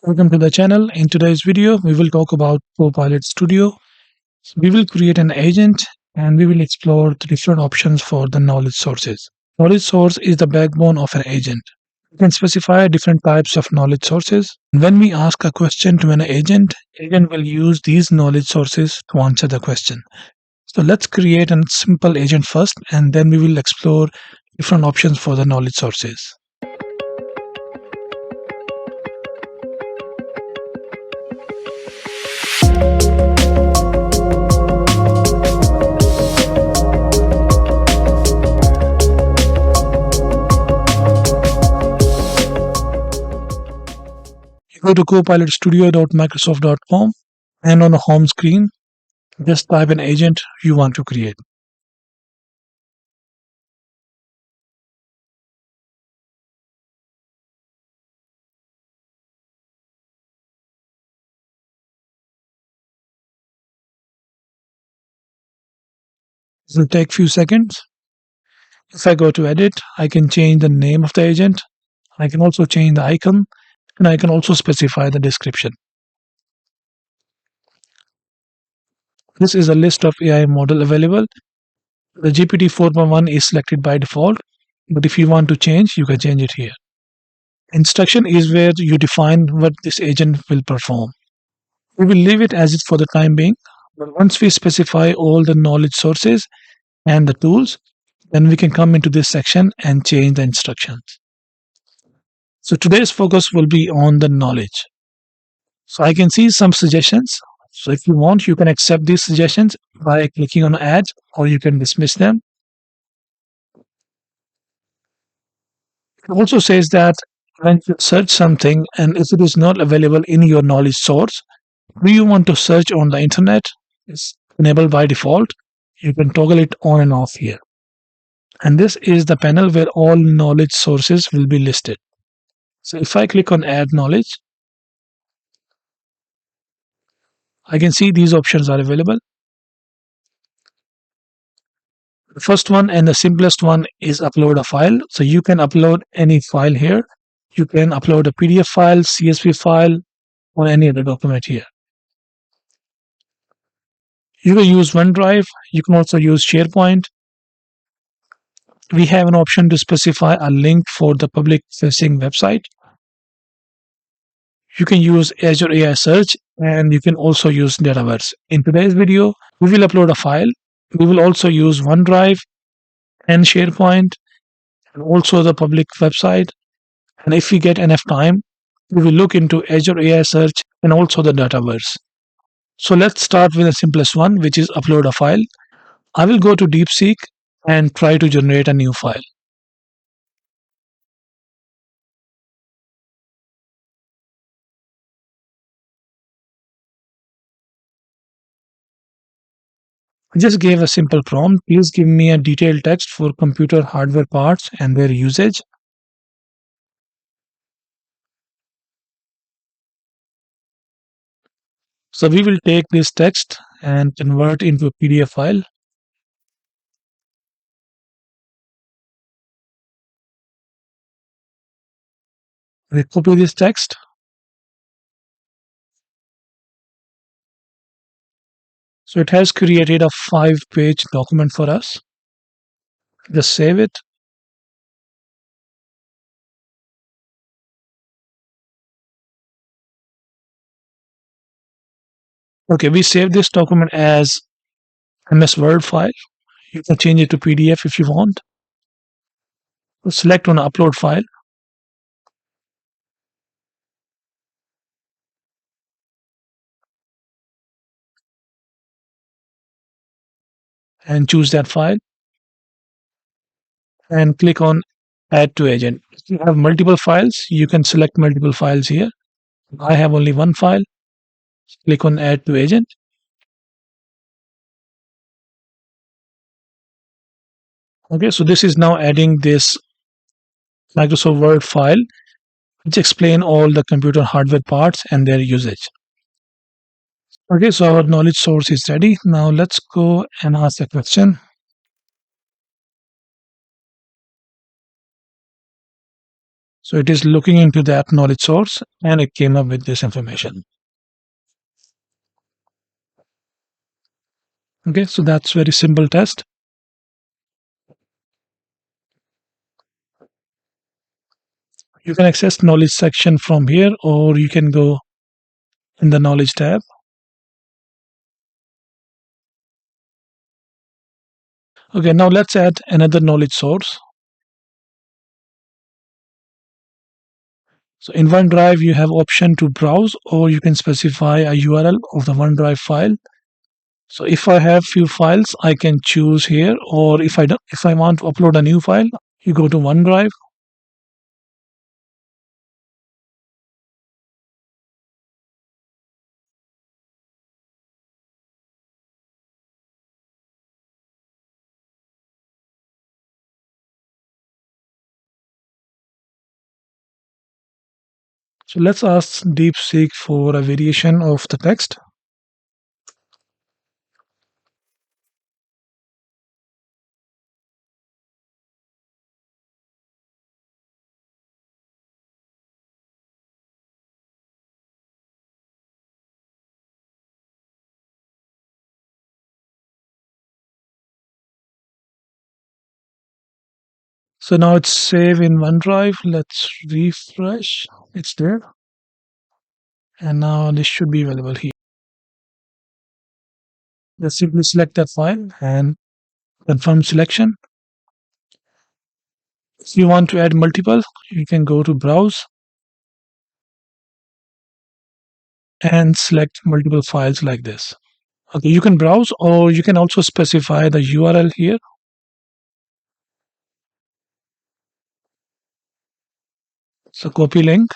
Welcome to the channel. In today's video, we will talk about Copilot Studio. We will create an agent and we will explore the different options for the knowledge sources. Knowledge source is the backbone of an agent. You can specify different types of knowledge sources. When we ask a question to an agent will use these knowledge sources to answer the question. So let's create a simple agent first and then we will explore different options for the knowledge sources. Go to copilotstudio.microsoft.com and on the home screen, just type an agent you want to create. This will take few seconds. If I go to edit, I can change the name of the agent. I can also change the icon and I can also specify the description. This is a list of AI model available. The GPT 4.1 is selected by default, but if you want to change, you can change it here. Instruction is where you define what this agent will perform. We will leave it as it for the time being, but once we specify all the knowledge sources and the tools, then we can come into this section and change the instructions. So today's focus will be on the knowledge. So I can see some suggestions. So if you want, you can accept these suggestions by clicking on add, or you can dismiss them. It also says that when you search something and if it is not available in your knowledge source, do you want to search on the internet? It's enabled by default. You can toggle it on and off here. And this is the panel where all knowledge sources will be listed. So if I click on add knowledge, I can see these options are available. The first one and the simplest one is upload a file. So you can upload any file here. You can upload a PDF file, CSV file, or any other document here. You can use OneDrive. You can also use SharePoint. We have an option to specify a link for the public facing website. You can use Azure AI Search and you can also use Dataverse. In today's video, we will upload a file. We will also use OneDrive and SharePoint and also the public website. And if we get enough time, we will look into Azure AI Search and also the Dataverse. So let's start with the simplest one, which is upload a file. I will go to DeepSeek and try to generate a new file. I just gave a simple prompt. Please give me a detailed text for computer hardware parts and their usage. So we will take this text and convert into a PDF file. We copy this text. So it has created a 5-page document for us. Just save it. Okay, we save this document as MS Word file. You can change it to PDF if you want. Select on upload file. And choose that file. And click on add to agent. If you have multiple files, you can select multiple files here. I have only one file. Click on add to agent. Okay, so this is now adding this Microsoft Word file, which explain all the computer hardware parts and their usage. Okay, so our knowledge source is ready. Now let's go and ask the question. So it is looking into that knowledge source and it came up with this information. Okay, so that's very simple test. You can access knowledge section from here, or you can go in the knowledge tab. Okay, now let's add another knowledge source. So in OneDrive, you have option to browse, or you can specify a URL of the OneDrive file. So if I have few files, I can choose here, or if I want to upload a new file, you go to OneDrive. So let's ask DeepSeek for a variation of the text. So now it's saved in OneDrive. Let's refresh. It's there. And now this should be available here. Just simply select that file and confirm selection. If you want to add multiple, you can go to browse and select multiple files like this. Okay, you can browse, or you can also specify the URL here. So copy link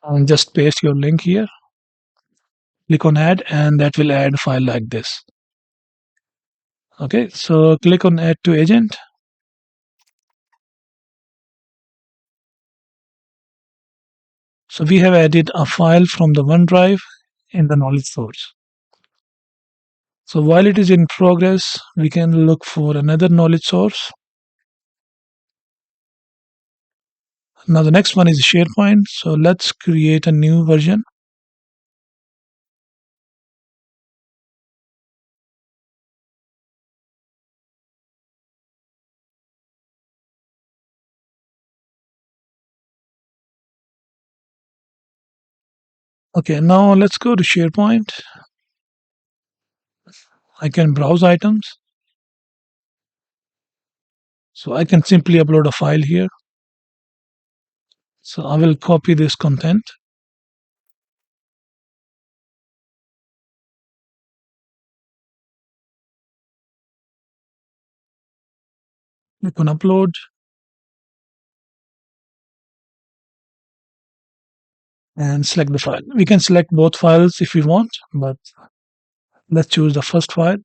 and just paste your link here. Click on add and that will add file like this. Okay, so click on add to agent. So we have added a file from the OneDrive in the knowledge source. So while it is in progress, we can look for another knowledge source. Now the next one is SharePoint. So let's create a new version. Okay, now let's go to SharePoint. I can browse items. So I can simply upload a file here. So I will copy this content. Click on upload and select the file. We can select both files if we want, but let's choose the first file.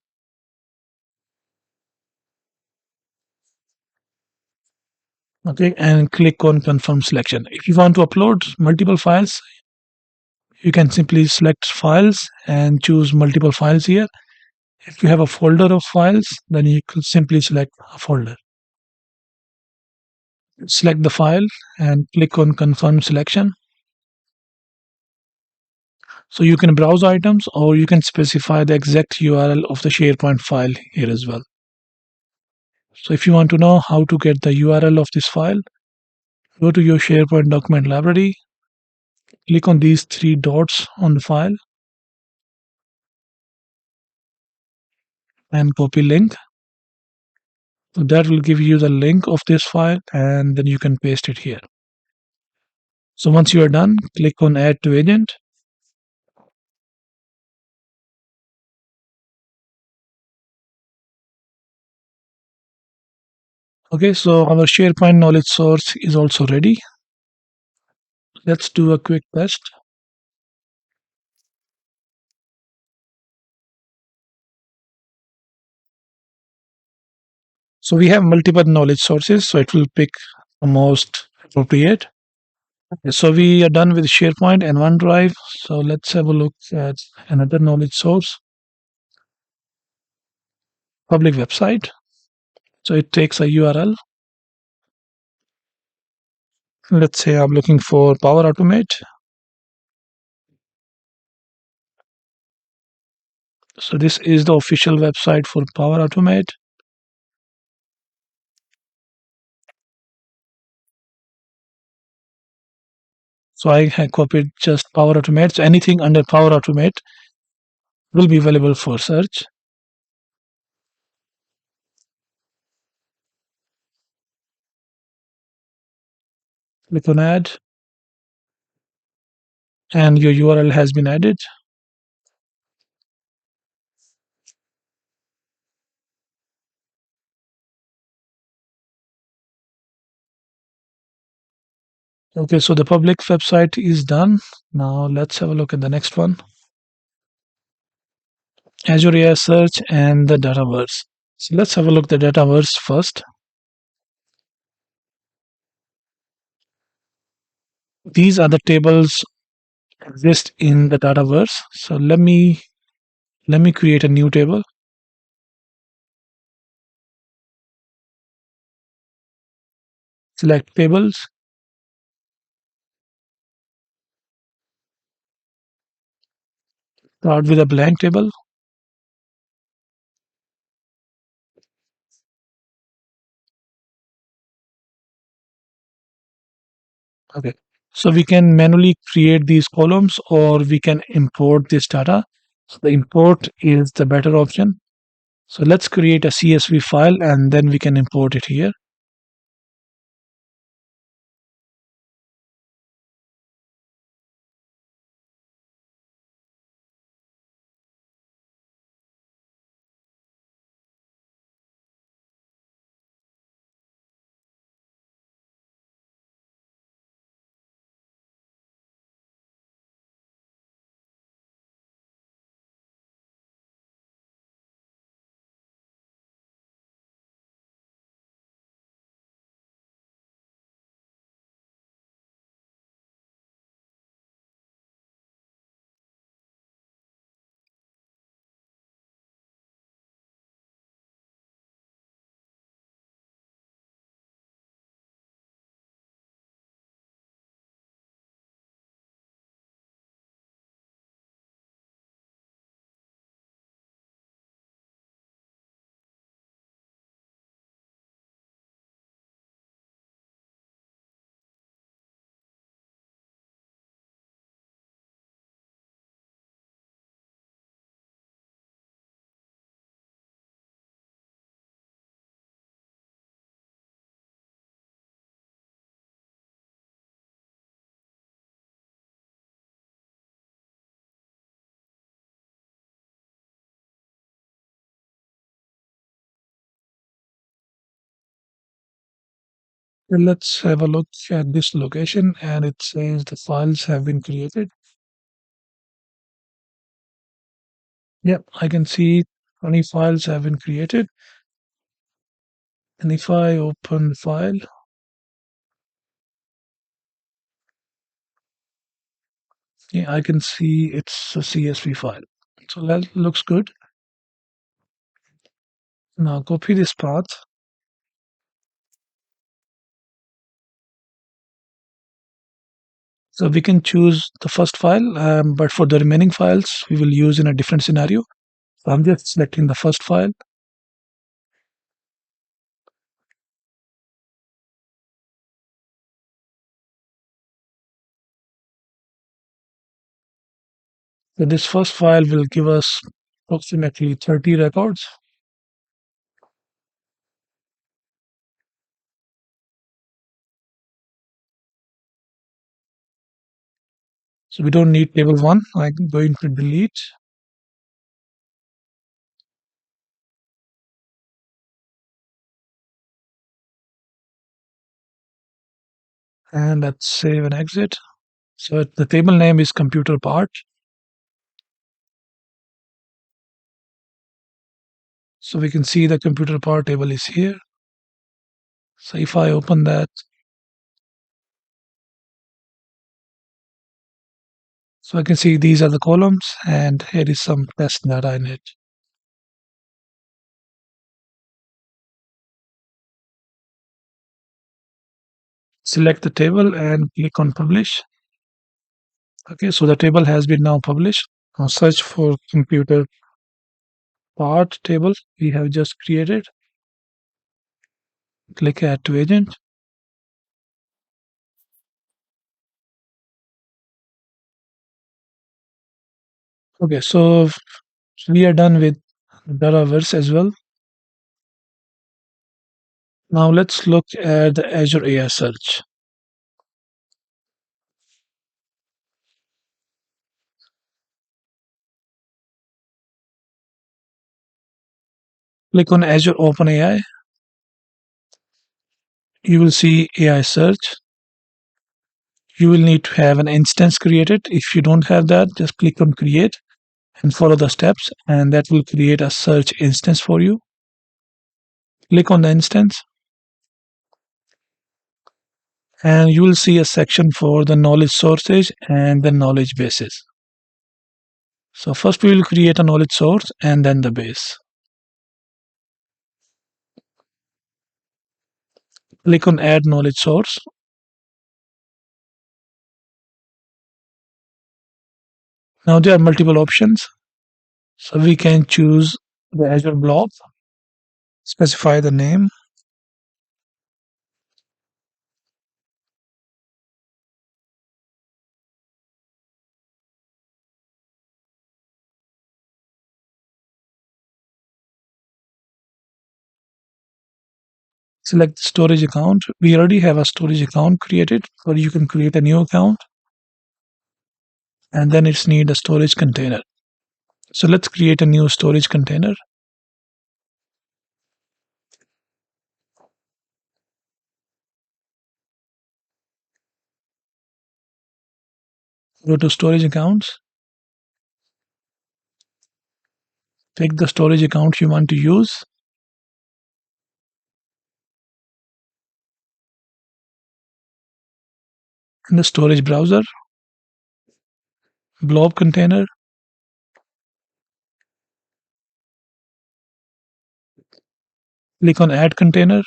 Okay, and click on confirm selection. If you want to upload multiple files, you can simply select files and choose multiple files here. If you have a folder of files, then you could simply select a folder. Select the file and click on confirm selection. So you can browse items, or you can specify the exact URL of the SharePoint file here as well. So if you want to know how to get the URL of this file, go to your SharePoint document library, click on these three dots on the file and copy link. So that will give you the link of this file and then you can paste it here. So once you are done, click on add to agent. Okay, so our SharePoint knowledge source is also ready. Let's do a quick test. So we have multiple knowledge sources, so it will pick the most appropriate. So we are done with SharePoint and OneDrive. So let's have a look at another knowledge source. public website. So it takes a URL. Let's say I'm looking for Power Automate. So this is the official website for Power Automate. So I have copied just Power Automate. So anything under Power Automate will be available for search. Click on add and your URL has been added. Okay, so the public website is done. Now let's have a look at the next one. Azure AI Search and the Dataverse. So let's have a look at the Dataverse first. These are the tables exist in the Dataverse. So let me create a new table. Select tables. Start with a blank table. Okay. So we can manually create these columns or we can import this data. So the import is the better option. So let's create a CSV file and then we can import it here. So let's have a look at this location and it says the files have been created. Yep, I can see 20 files have been created. And if I open the file, yeah, I can see it's a CSV file. So that looks good. Now copy this path. So we can choose the first file, but for the remaining files, we will use in a different scenario. So I'm just selecting the first file. So this first file will give us approximately 30 records. So we don't need table one. I'm going to delete. And let's save and exit. So the table name is computer part. So we can see the computer part table is here. So if I open that, so I can see these are the columns and here is some test data in it. Select the table and click on publish. Okay, so the table has been now published. Now search for computer part table we have just created. Click add to agent. Okay, so we are done with Dataverse as well. Now let's look at the Azure AI Search. Click on Azure OpenAI. You will see AI Search. You will need to have an instance created. If you don't have that, just click on create and follow the steps, and that will create a search instance for you. Click on the instance, and you will see a section for the knowledge sources and the knowledge bases. So first we will create a knowledge source and then the base. Click on add knowledge source. Now there are multiple options. So we can choose the Azure blob, specify the name, select storage account. We already have a storage account created, or you can create a new account, and then it's need a storage container. So let's create a new storage container. Go to storage accounts, pick the storage account you want to use. In the storage browser, blob container, click on add container,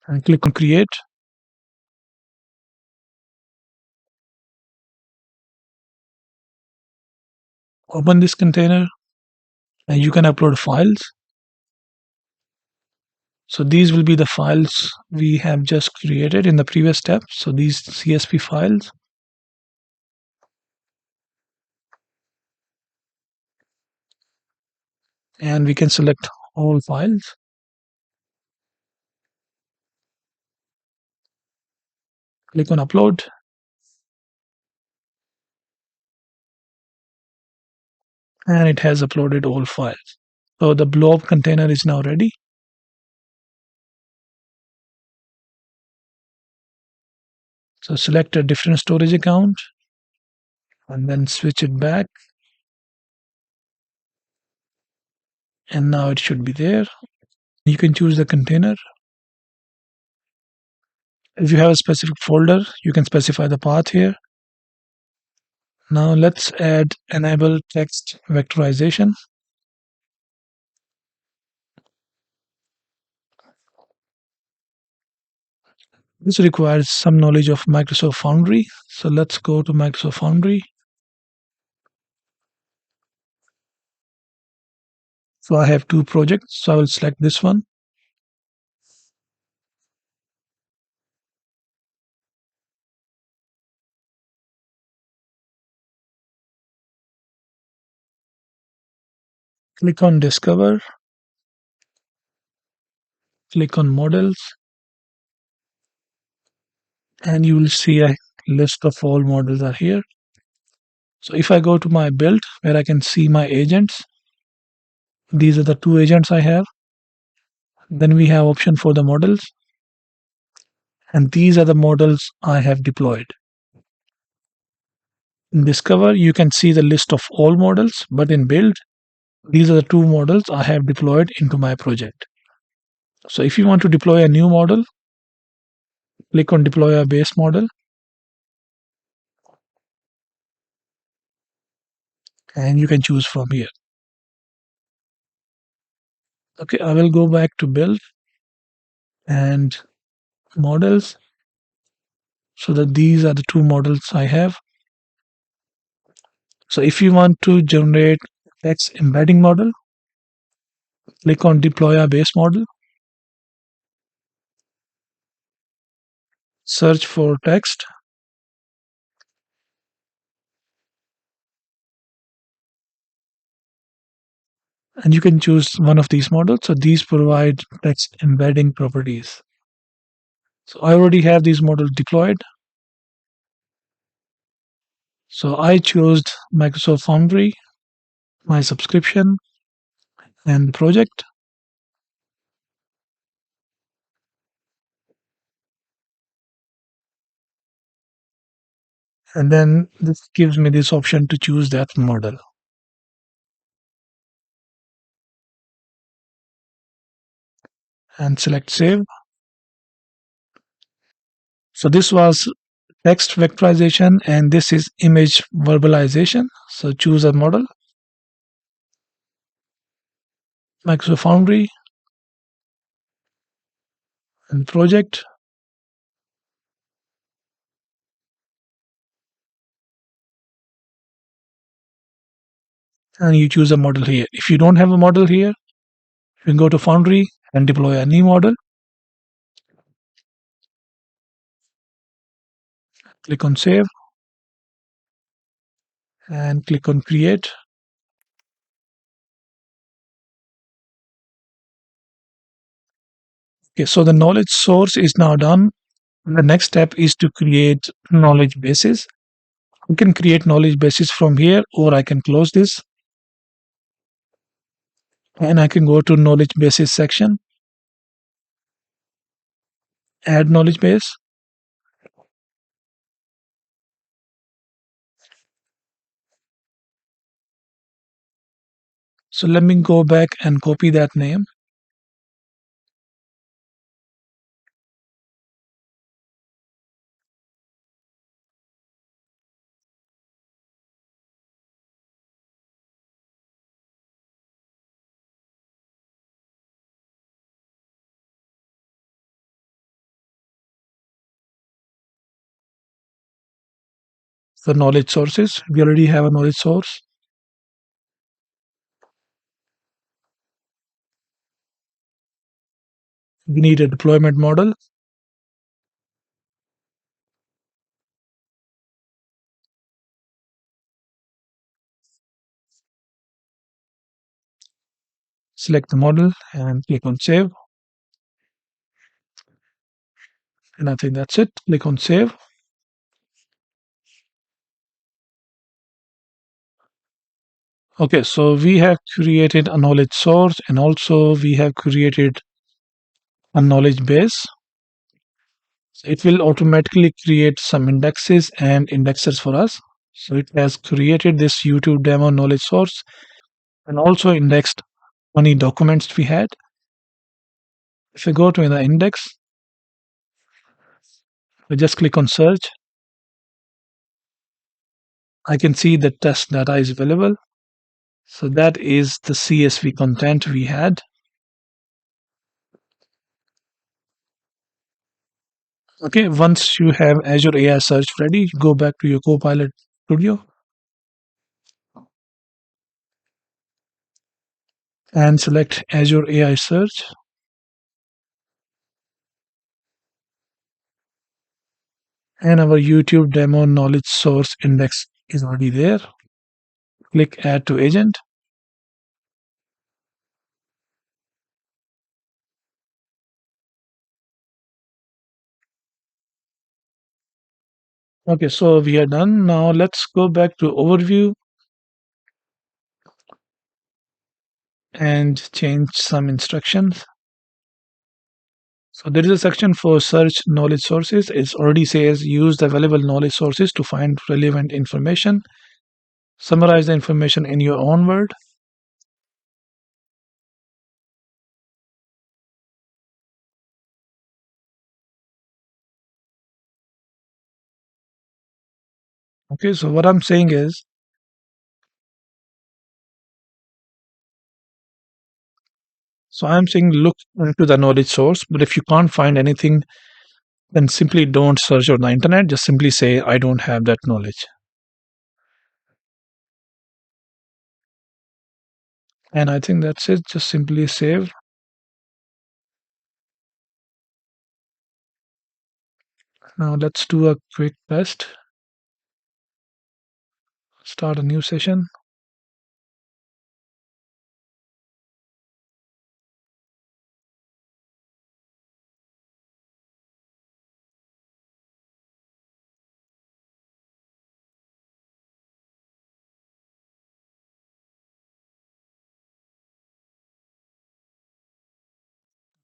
and click on create. Open this container, and you can upload files. So these will be the files we have just created in the previous step. So these CSV files. And we can select all files. Click on upload. And it has uploaded all files. So the blob container is now ready. So select a different storage account and then switch it back. And now it should be there. You can choose the container. If you have a specific folder, you can specify the path here. Now let's add enable text vectorization. This requires some knowledge of Microsoft Foundry. So let's go to Microsoft Foundry. So I have two projects. So I will select this one. Click on discover. Click on models. And you will see a list of all models are here. So if I go to my build where I can see my agents, these are the two agents I have. Then we have option for the models. And these are the models I have deployed. In Discover, you can see the list of all models, but in Build, these are the two models I have deployed into my project. So if you want to deploy a new model, click on Deploy a base model. and you can choose from here. Okay, I will go back to build and models, so that these are the two models I have. So if you want to generate text embedding model, click on deploy a base model, search for text, and you can choose one of these models. So these provide text embedding properties. So I already have these models deployed. So I chose Microsoft Foundry, my subscription, and the project. And then this gives me this option to choose that model and select save. So this was text vectorization and this is image verbalization. So choose a model, Microsoft Foundry and project, and you choose a model here. If you don't have a model here, you can go to Foundry and deploy a new model. Click on save and click on create. Okay, so the knowledge source is now done. The next step is to create knowledge bases. You can create knowledge bases from here, or I can close this and I can go to knowledge bases section, add knowledge base. So let me go back and copy that name. The knowledge sources. We already have a knowledge source. We need a deployment model. Select the model and click on save. And I think that's it. Click on save. Okay, so we have created a knowledge source and also we have created a knowledge base. So it will automatically create some indexes and indexers for us. So it has created this YouTube demo knowledge source and also indexed any documents we had. If I go to the index, I just click on search. I can see the test data is available. So that is the CSV content we had. Okay, once you have Azure AI Search ready, go back to your Copilot Studio and select Azure AI Search. And our YouTube demo knowledge source index is already there. Click Add to Agent. Okay, so we are done. Now let's go back to Overview and change some instructions. So there is a section for search knowledge sources. It already says use the available knowledge sources to find relevant information. Summarize the information in your own word. Okay, so what I'm saying is So I'm saying look into the knowledge source, but if you can't find anything, then simply don't search on the internet. Just simply say, I don't have that knowledge. And I think that's it. Just simply save. Now let's do a quick test. Start a new session.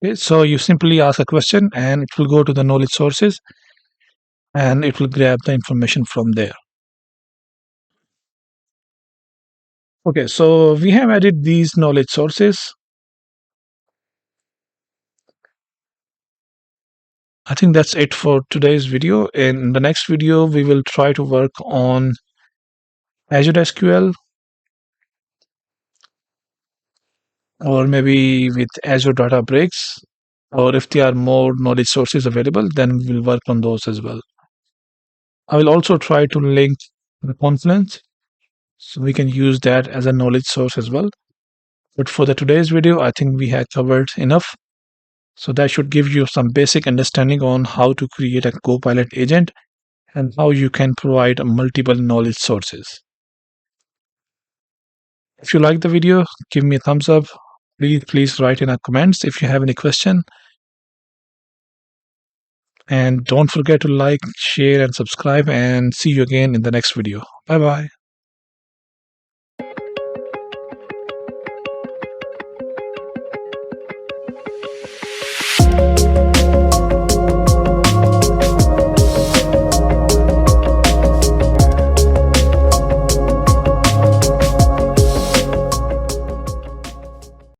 Okay, so you simply ask a question and it will go to the knowledge sources and it will grab the information from there. Okay, so we have added these knowledge sources. I think that's it for today's video. In the next video, we will try to work on Azure SQL or maybe with Azure Databricks. Or if there are more knowledge sources available, then we'll work on those as well. I will also try to link the Confluence so we can use that as a knowledge source as well. But for the today's video, I think we have covered enough. So that should give you some basic understanding on how to create a Copilot agent and how you can provide multiple knowledge sources. If you like the video, give me a thumbs up. Please write in our comments if you have any question. And don't forget to like, share, and subscribe. And see you again in the next video. Bye bye.